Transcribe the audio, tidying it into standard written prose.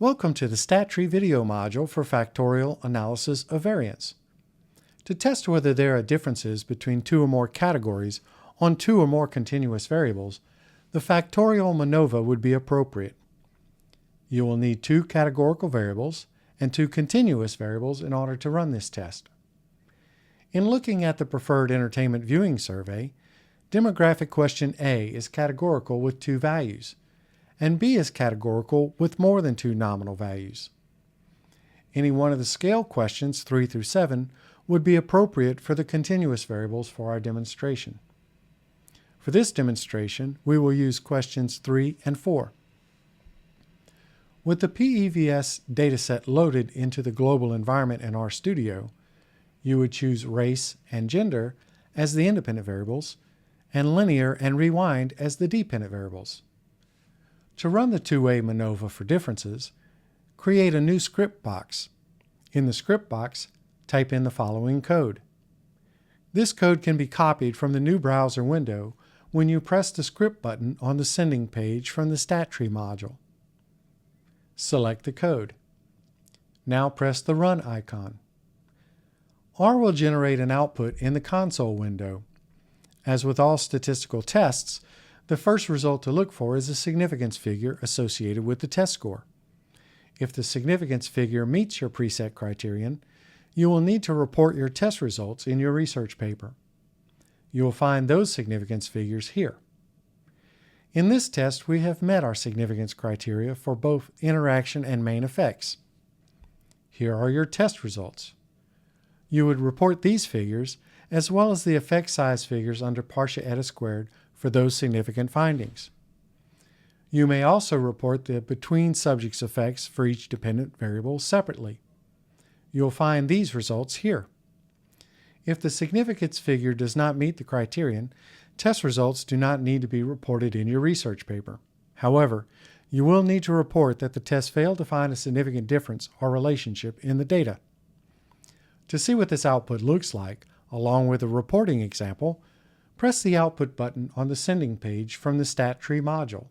Welcome to the StatTree video module for factorial analysis of variance. To test whether there are differences between two or more categories on two or more continuous variables, the Factorial MANOVA would be appropriate. You will need two categorical variables and two continuous variables in order to run this test. In looking at the preferred entertainment viewing survey, demographic question A is categorical with two values, and B is categorical with more than two nominal values. Any one of the scale questions 3 through 7 would be appropriate for the continuous variables for our demonstration. For this demonstration, we will use questions 3 and 4. With the PEVS dataset loaded into the global environment in RStudio, you would choose race and gender as the independent variables, and linear and rewind as the dependent variables. To run the two-way MANOVA for differences, create a new script box. In the script box, type in the following code. This code can be copied from the new browser window when you press the script button on the sending page from the StatTree module. Select the code. Now press the Run icon. R will generate an output in the console window. As with all statistical tests, the first result to look for is a significance figure associated with the test score. If the significance figure meets your preset criterion, you will need to report your test results in your research paper. You will find those significance figures here. In this test, we have met our significance criteria for both interaction and main effects. Here are your test results. You would report these figures as well as the effect size figures under partial eta squared for those significant findings. You may also report the between subjects effects for each dependent variable separately. You'll find these results here. If the significance figure does not meet the criterion, test results do not need to be reported in your research paper. However, you will need to report that the test failed to find a significant difference or relationship in the data. To see what this output looks like, along with a reporting example, press the Output button on the sending page from the StatTree module.